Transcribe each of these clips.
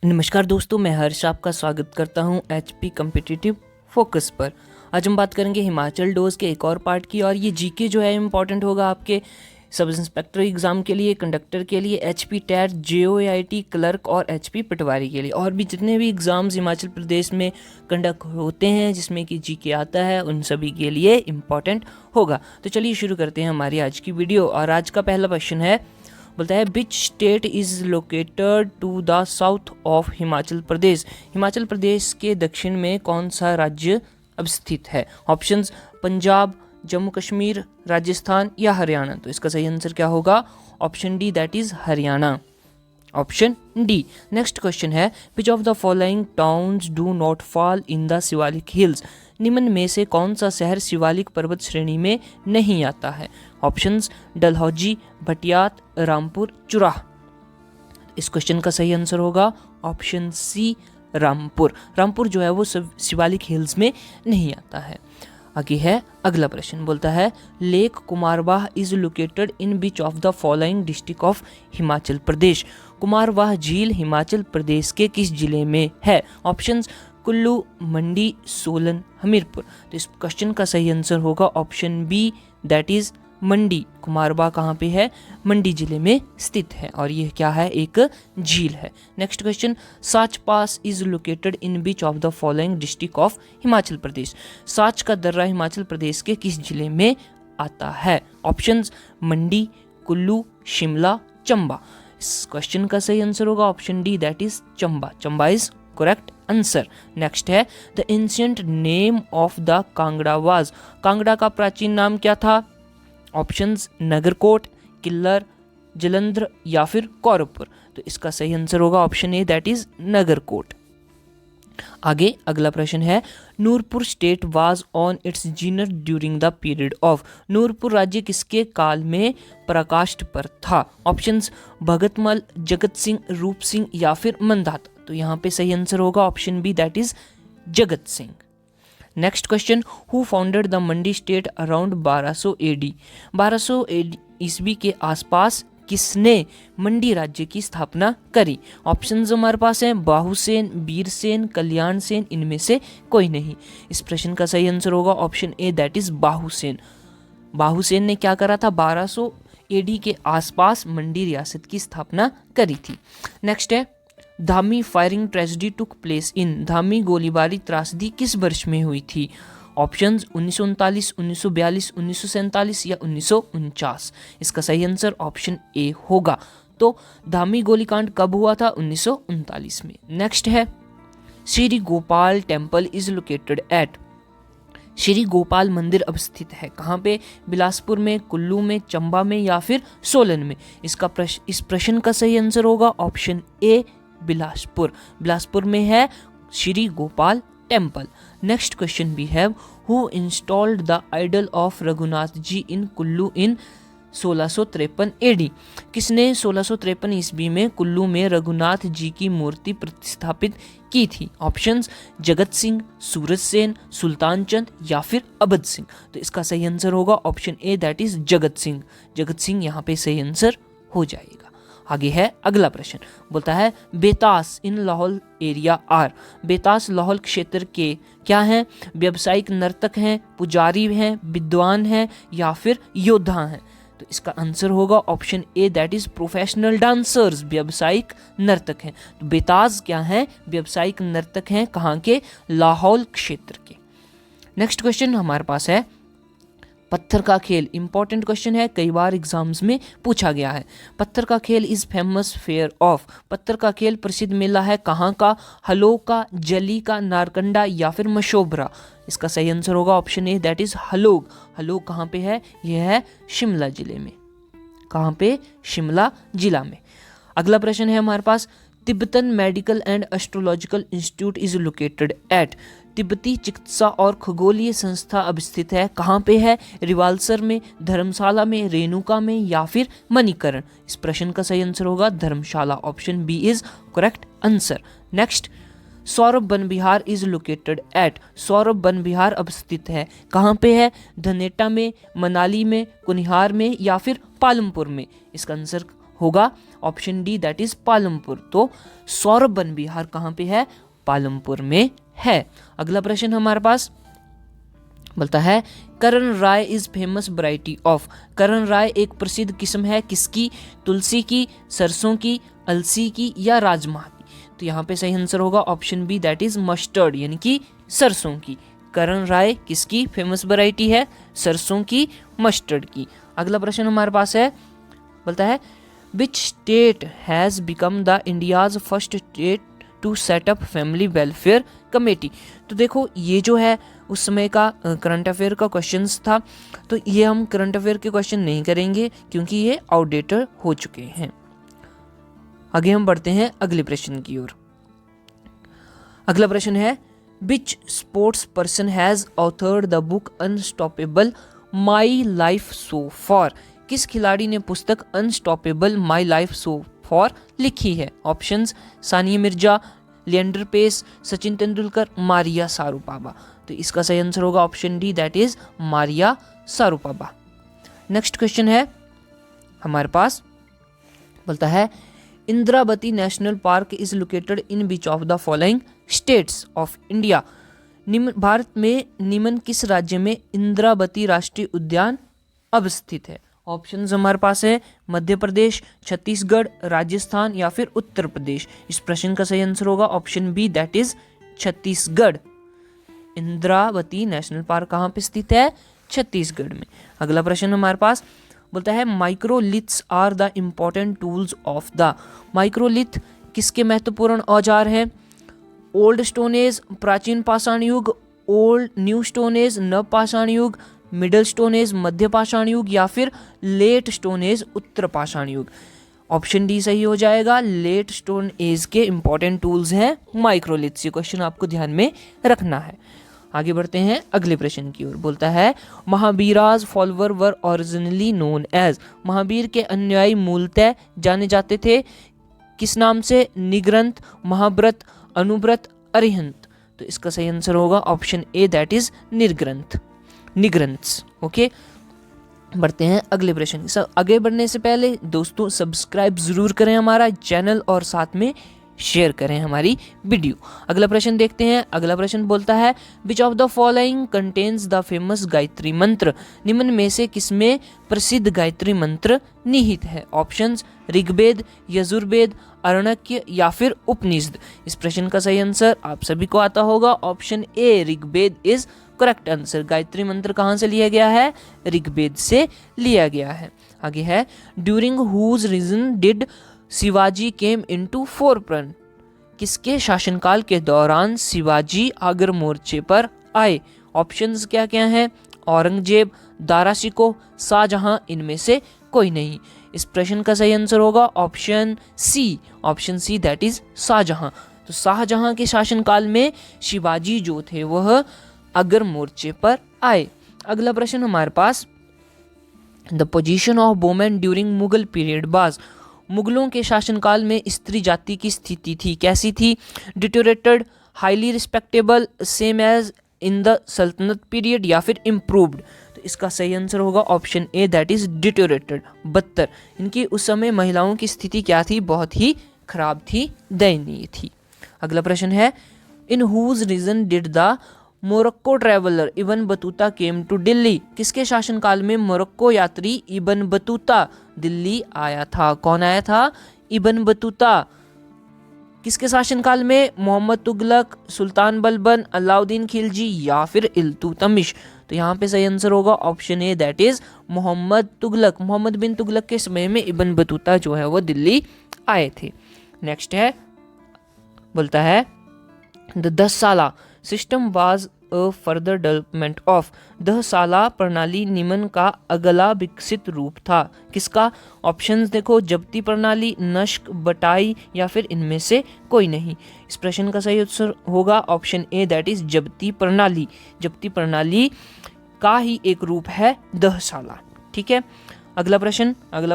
नमस्कार दोस्तों, मैं हर्ष आपका स्वागत करता हूं एचपी कॉम्पिटिटिव फोकस पर। आज हम बात करेंगे हिमाचल डोज के एक और पार्ट की, और ये जीके जो है इम्पॉर्टेंट होगा आपके सब इंस्पेक्टर एग्ज़ाम के लिए, कंडक्टर के लिए, एचपी टैट, जेओआईटी क्लर्क और एचपी पटवारी के लिए, और भी जितने भी एग्ज़ाम्स हिमाचल प्रदेश में कंडक्ट होते हैं जिसमें कि जीके आता है उन सभी के लिए इम्पॉर्टेंट होगा। तो चलिए शुरू करते हैं हमारी आज की वीडियो। और आज का पहला क्वेश्चन है, बोलता है which state is located to the south of Himachal Pradesh. Himachal Pradesh के दक्षिण में कौन सा राज्य अवस्थित है? ऑप्शंस पंजाब, जम्मू कश्मीर, राजस्थान या हरियाणा। तो इसका सही आंसर क्या होगा? Option D, that is Haryana. Option D. Next question है, which of the following towns do not fall in the Shivalik hills. निम्न में से कौन सा शहर शिवालिक पर्वत श्रेणी में नहीं आता है? ऑप्शंस डलहौजी, भटियात, रामपुर, चुराह। इस क्वेश्चन का सही आंसर होगा ऑप्शन सी, रामपुर। रामपुर जो है वो शिवालिक हिल्स में नहीं आता है। आगे है अगला प्रश्न, बोलता है lake Kumarwah is located in which of the following district of Himachal Pradesh. Kumarwah झील हिमाचल प्रदेश के किस जिले में है? ऑप्शंस कुल्लू, मंडी, सोलन, हमीरपुर। तो इस क्वेश्चन का सही आंसर होगा option B, that is Mandi. Kumarwah कहाँ पे है? मंडी जिले में स्थित है, और यह क्या है? एक झील है। Next question, Sach pass is located in which of the following district of Himachal Pradesh. Sach का दर्रा हिमाचल प्रदेश के किस जिले में आता है? ऑप्शंस मंडी, कुल्लू, शिमला, चंबा। इस क्वेश्चन का सही आंसर होगा option D, that is Chamba. Chamba is correct answer. Next है, the ancient name of the Kangra was. Kangra का प्राचीन नाम क्या था? ऑप्शंस नगरकोट, किल्लर, जलंधर या फिर कौरवपुर। तो इसका सही आंसर होगा option A, that is Nagarkot. आगे अगला प्रश्न है, Noorpur state was on its zenith during the period of. Noorpur राज्य किसके काल में पराकाष्ठ पर था? ऑप्शंस भगतमल, जगत सिंह, रूप सिंह या फिर मंदाता। तो यहाँ पे सही आंसर होगा option B, that is Jagat Singh. Next question, who founded the Mandi state around 1200 AD. 1200 ईस्वी के आसपास किसने मंडी राज्य की स्थापना करी? ऑप्शंस हमारे पास हैं बाहुसेन, बीरसेन, कल्याण सेन, इनमें से कोई नहीं। इस प्रश्न का सही आंसर होगा ऑप्शन ए, दैट इज बाहुसेन। बाहुसेन ने क्या करा था? 1200 एडी के आसपास मंडी रियासत की स्थापना करी थी। नेक्स्ट है, Dhami firing tragedy took place in. Dhami गोलीबारी त्रासदी किस वर्ष में हुई थी? ऑप्शंस 1939, 1942, 1947 या 1949। इसका सही आंसर ऑप्शन ए होगा। तो धामी गोलीकांड कब हुआ था? 1939 में। नेक्स्ट है, Shri Gopal temple is located eight. Shri Gopal मंदिर अवस्थित है कहाँ पे? बिलासपुर में, कुल्लू में, चंबा में या फिर सोलन में। इस प्रश्न का सही आंसर होगा ऑप्शन ए, बिलासपुर। बिलासपुर में है Shri Gopal temple. Next question we have, who installed the idol of Raghunath ji in Kullu in 1653 AD. किसने 1653 ईस्वी में कुल्लू में रघुनाथ जी की मूर्ति प्रतिस्थापित की थी? ऑप्शंस जगत सिंह, सूरज सेन, सुल्तान चंद या फिर अबद सिंह। तो इसका सही आंसर होगा option A, that is Jagat Singh. Jagat Singh यहाँ पे सही आंसर हो जाएगा। आगे है अगला प्रश्न, बोलता है बेतास इन लाहौल एरिया आर। बेतास लाहौल क्षेत्र के क्या हैं? व्यावसायिक नर्तक हैं, पुजारी हैं, विद्वान हैं या फिर योद्धा हैं। तो इसका आंसर होगा option A, that is professional dancers. व्यावसायिक नर्तक हैं। तो बेतास क्या हैं? व्यावसायिक नर्तक हैं। कहाँ के? लाहौल क्षेत्र के। नेक्स्ट क्वेश्चन हमारे पास है, पत्थर का खेल। इंपॉर्टेंट क्वेश्चन है, कई बार एग्जाम्स में पूछा गया है। पत्थर का खेल इज फेमस फेयर ऑफ। पत्थर का खेल प्रसिद्ध मेला है कहाँ का? हलोग का, जली का, नारकंडा या फिर मशोबरा। इसका सही आंसर होगा option A, that is Halog. Halog कहाँ पे है? यह है शिमला जिले में। कहाँ पे? शिमला जिला में। अगला प्रश्न है हमारे पास, Tibetan medical and astrological institute is located at. तिब्बती चिकित्सा और खगोलीय संस्था अवस्थित है कहाँ पे है? रिवाल्सर में, धर्मशाला में, रेणुका में या फिर मणिकरण। इस प्रश्न का सही आंसर होगा Dharamshala. Option B is correct answer. Next, Saurabh Van Vihar is located at. Saurabh Van Vihar अवस्थित है कहाँ पे है? धनेटा में, मनाली में, कुनिहार में या फिर पालमपुर में। इसका आंसर होगा option D that is Palampur. तो सौरभ वन विहार कहाँ पे है? पालमपुर में है। अगला प्रश्न हमारे पास बोलता है करण राय इज फेमस वैरायटी ऑफ। करण राय एक प्रसिद्ध किस्म है किसकी? तुलसी की, सरसों की, अलसी की या राजमा की? तो यहाँ पे सही आंसर होगा option B that is mustard यानी कि सरसों की। करण राय किसकी फेमस वैरायटी है? सरसों की, मस्टर्ड की। अगला प्रश्न हमारे पास है बोलता है which state has become the India's first state to set up family welfare committee. तो देखो ये जो है उस समय का करंट अफेयर का क्वेश्चंस था, तो ये हम करंट अफेयर के क्वेश्चन नहीं करेंगे क्योंकि ये आउटडेटेड हो चुके हैं। आगे हम बढ़ते हैं अगले प्रश्न की ओर। अगला प्रश्न है which sports person has authored the book unstoppable my life so far. किस खिलाड़ी ने पुस्तक unstoppable my life so far लिखी है? Options Sania Mirza, Leander Paes, Sachin Tendulkar, Maria Sharapova. तो इसका सही आंसर होगा option D that is Maria Sharapova. Next question है हमारे पास बोलता है Indravati national park is located in which of the following states of India. Bharat में निम्न किस राज्य में इंद्रावती राष्ट्रीय उद्यान अवस्थित है? ऑप्शंस हमारे पास है मध्य प्रदेश, छत्तीसगढ़, राजस्थान या फिर उत्तर प्रदेश। इस प्रश्न का सही आंसर होगा option B that is Chhattisgarh. Indravati national park कहाँ पे स्थित है? छत्तीसगढ़ में। अगला प्रश्न हमारे पास बोलता है microliths are the important tools of the. Microlith किसके महत्वपूर्ण औजार हैं? ओल्ड स्टोन एज प्राचीन पाषाण युग, ओल्ड न्यू स्टोन एज नव पाषाण युग, मिडल स्टोन एज मध्य पाषाण युग या फिर लेट स्टोन एज उत्तर पाषाण युग। ऑप्शन डी सही हो जाएगा। लेट स्टोन एज के इंपॉर्टेंट टूल्स हैं माइक्रोलिथ्स। ये क्वेश्चन आपको ध्यान में रखना है। आगे बढ़ते हैं अगले प्रश्न की ओर। बोलता है महावीराज फॉलोवर वर ओरिजिनली नोन एज। महावीर के अनुयायी मूलतः जाने जाते थे किस नाम से? निग्रंथ, महाव्रत, अनुव्रत, अरिहंत। तो इसका सही आंसर होगा option A that is Nirgrantha, Nigranths. Okay, बढ़ते हैं अगले प्रश्न। आगे बढ़ने से पहले दोस्तों सब्सक्राइब जरूर करें हमारा चैनल और साथ में शेयर करें हमारी वीडियो। अगला प्रश्न देखते हैं। अगला प्रश्न बोलता है which of the following contains the famous Gayatri मंत्र। निम्न में से किसमें प्रसिद्ध गायत्री मंत्र निहित है? ऑप्शंस ऋग्वेद, यजुर्वेद, अरण्यक या फिर उपनिषद। इस प्रश्न का सही आंसर आप सभी को आता होगा option A Rigveda is correct answer. Gayatri mantra कहाँ से लिया गया है? ऋग्वेद से लिया गया है। आगे है during whose reign did Shivaji came into forefront. किसके शासनकाल के दौरान शिवाजी आगर मोर्चे पर आए? ऑप्शंस क्या क्या हैं? औरंगजेब, दारा शिकोह, शाहजहां, इनमें से कोई नहीं। इस प्रश्न का सही आंसर होगा option C that is Shahjahan. तो शाहजहां के शासनकाल में शिवाजी जो थे वह आगर मोर्चे पर आए। अगला प्रश्न हमारे पास the position of women during Mughal period was. मुगलों के शासनकाल में स्त्री जाति की स्थिति थी, कैसी थी? Deteriorated, highly respectable, same as in the Sultanate period या फिर इम्प्रूव्ड। तो इसका सही आंसर होगा option A that is deteriorated, बदतर। इनकी उस समय महिलाओं की स्थिति क्या थी? बहुत ही खराब थी, दयनीय थी। अगला प्रश्न है in whose reign did the Morocco traveller Ibn Battuta came to Delhi. किसके शासनकाल में मोरक्को यात्री इबन बतूता दिल्ली आया था? कौन आया था? Ibn Battuta. किसके शासनकाल में? मोहम्मद तुगलक, सुल्तान बलबन, अलाउद्दीन खिलजी या फिर इल्तुतमिश। तो यहाँ पे सही आंसर होगा option A that is Mohammad Tughlaq. Mohammad bin Tughlaq के समय में इबन बतूता जो है वो दिल्ली आए थे। नेक्स्ट है बोलता है द 10 साला system was a further development of. 10 साला प्रणाली निम्न का अगला विकसित रूप था, किसका? ऑप्शंस देखो जब्ती प्रणाली, नस्क, बटाई या फिर इनमें से कोई नहीं। इस प्रश्न का सही उत्तर होगा ऑप्शन ए दैट इज जब्ती प्रणाली। जब्ती प्रणाली का ही एक रूप है 10 साला। ठीक है, अगला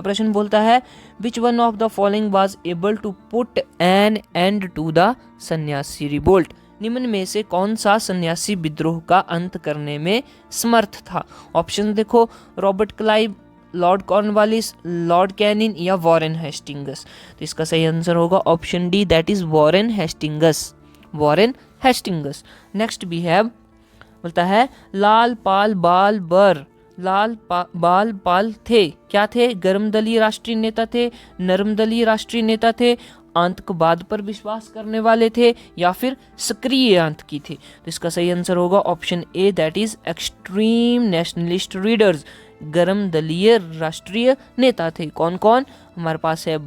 प्रश्न बोलता है which one of the following was able to put an end to the Sannyasi revolt. निम्न में से कौन सा सन्यासी विद्रोह का अंत करने में समर्थ था? ऑप्शन देखो Robert Clive, Lord Cornwallis, Lord Canning या वॉरेन हेस्टिंगस? तो इसका सही आंसर होगा option D, that is Warren Hastings, Warren Hastings. Next भी है, बोलता है लाल पाल बाल बर, बाल पाल थे, क्या थे? गर्मदलीय राष्ट्रीय नेता थे, नरमदलीय राष्ट्रीय नेता थे, आतंकवाद पर विश्वास करने वाले थे या फिर सक्रिय आतंकी थे? तो इसका सही आंसर होगा option A, that is extreme nationalist leaders, गर्मदलीय राष्ट्रीय नेता थे। कौन कौन? हमारे पास है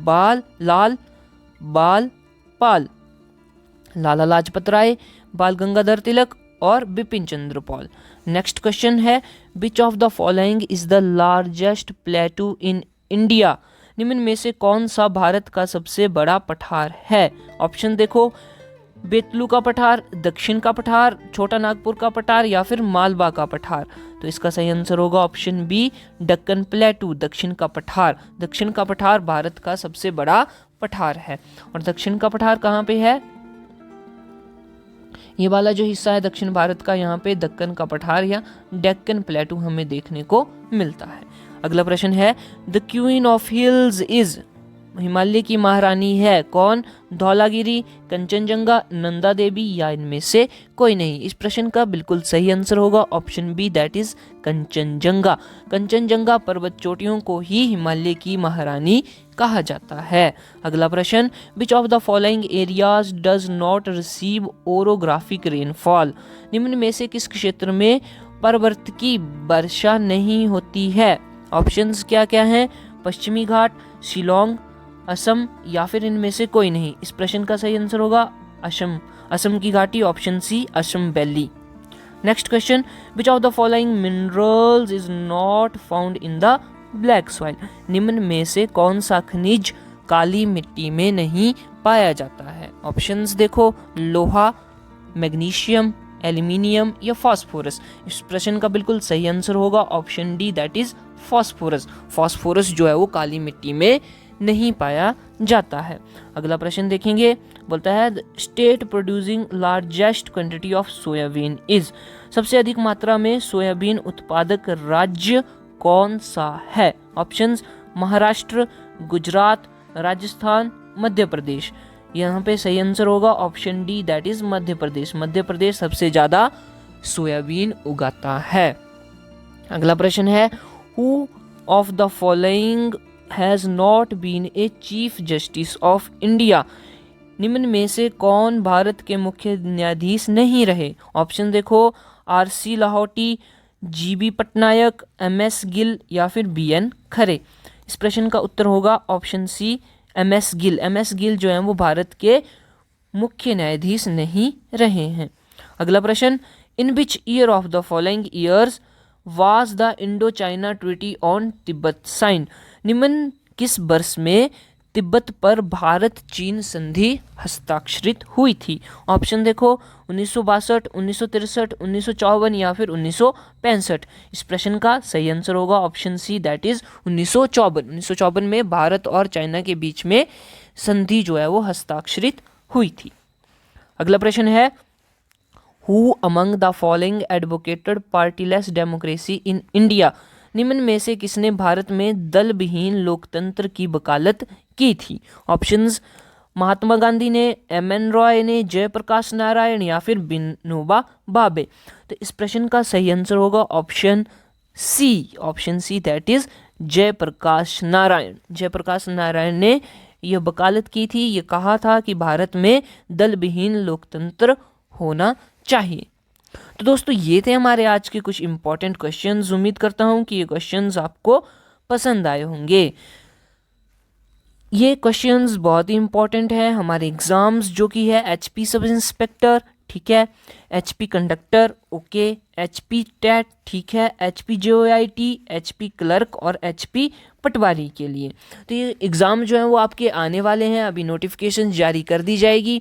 लाल बाल पाल, लाला लाजपत राय, बाल गंगाधर तिलक और बिपिन चंद्र पाल। नेक्स्ट क्वेश्चन है, which of the following is the largest प्लेटू in India? निम्न में से कौन सा भारत का सबसे बड़ा पठार है? ऑप्शन देखो, बेतलू का पठार, दक्षिण का पठार, छोटा नागपुर का पठार या फिर मालवा का पठार? तो इसका सही आंसर होगा ऑप्शन बी, दक्कन प्लेटू, दक्षिण का पठार। दक्षिण का पठार भारत का सबसे बड़ा पठार है। और दक्षिण का पठार कहाँ पे है? ये वाला जो हिस्सा है दक्षिण भारत का, यहाँ पे दक्कन का पठार या डेक्कन प्लेटू हमें देखने को मिलता है। अगला प्रश्न है, the queen of hills is, Himalaya की महारानी है कौन? धौलागिरी, कंचनजंगा, नंदा देवी या इनमें से कोई नहीं? इस प्रश्न का बिल्कुल सही आंसर होगा option B, that is Kanchenjunga. Kanchenjunga पर्वत चोटियों को ही हिमालय की महारानी कहा जाता है। अगला प्रश्न, विच of the following areas does not receive orographic rainfall? निम्न में से किस क्षेत्र में पर्वतकी वर्षा नहीं होती है? ऑप्शंस क्या क्या हैं? पश्चिमी घाट, शिलोंग, असम या फिर इनमें से कोई नहीं? इस प्रश्न का सही आंसर होगा असम की घाटी, option C, Assam valley. Next question, which of the following minerals is not found in the black soil? निम्न में से कौन सा खनिज काली मिट्टी में नहीं पाया जाता है? ऑप्शंस देखो, लोहा, मैग्नीशियम, एल्यूमिनियम या फास्फोरस? इस प्रश्न का बिल्कुल सही आंसर होगा option D, that is phosphorus. Phosphorus जो है वो काली मिट्टी में नहीं पाया जाता है। अगला प्रश्न देखेंगे, बोलता है state producing largest quantity of soybean is? सबसे अधिक मात्रा में सोयाबीन उत्पादक राज्य कौन सा है? ऑप्शंस, महाराष्ट्र, गुजरात, राजस्थान, मध्य प्रदेश? यहाँ पे सही आंसर होगा option D, that is Madhya Pradesh. Madhya Pradesh सबसे ज्यादा सोयाबीन उगाता है। अगला प्रश्न है, who of the following has not been a chief justice of India? निम्न में से कौन भारत के मुख्य न्यायाधीश नहीं रहे? ऑप्शन देखो, R C. Lahoti, G B. Pattanaik, M S. Gill या फिर बी.एन. खरे? इस प्रश्न का उत्तर होगा option C, M S. Gill. M S. Gill जो है वो भारत के मुख्य न्यायाधीश नहीं रहे हैं। अगला प्रश्न, in which year of the following years was the Indo China treaty on Tibet sign? निम्न किस वर्ष में तिब्बत पर भारत चीन संधि हस्ताक्षरित हुई थी? ऑप्शन देखो, 1962, 1963, 1954 या फिर 1965? इस प्रश्न का सही आंसर होगा ऑप्शन सी, दैट इज 1954। 1954 में भारत और चाइना के बीच में संधि जो है वो हस्ताक्षरित हुई थी। अगला प्रश्न है, who among the following advocated partyless democracy in India? निम्न में से किसने भारत में दल विहीन लोकतंत्र की वकालत की थी? ऑप्शंस, महात्मा गांधी ने, एम.एन. रॉय ने, जयप्रकाश नारायण या फिर विनोबा भावे? तो इस प्रश्न का सही आंसर होगा option C, that is Jayaprakash Narayan. Jayaprakash Narayan ने यह वकालत की थी, ये कहा था कि भारत में दल विहीन लोकतंत्र होना चाहिए। तो दोस्तों ये थे हमारे आज के कुछ इंपॉर्टेंट क्वेश्चंस। उम्मीद करता हूं कि ये क्वेश्चंस आपको पसंद आए होंगे। ये क्वेश्चंस बहुत ही इंपॉर्टेंट है हमारे एग्जाम्स जो कि है एचपी सब इंस्पेक्टर, ठीक है, HP conductor, okay, HP TET, ठीक है, एचपी जेओआईटी, एचपी क्लर्क और एचपी पटवारी के लिए। तो ये एग्ज़ाम जो है वो आपके आने वाले हैं, अभी नोटिफिकेशन जारी कर दी जाएगी।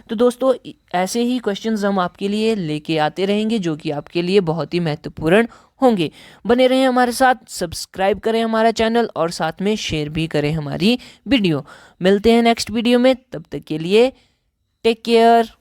तो दोस्तों ऐसे ही क्वेश्चंस हम आपके लिए लेके आते रहेंगे जो कि आपके लिए बहुत ही महत्वपूर्ण होंगे। बने रहें हमारे साथ, सब्सक्राइब करें हमारा चैनल और साथ में शेयर भी करें हमारी वीडियो। मिलते हैं नेक्स्ट वीडियो में, तब तक के लिए टेक केयर।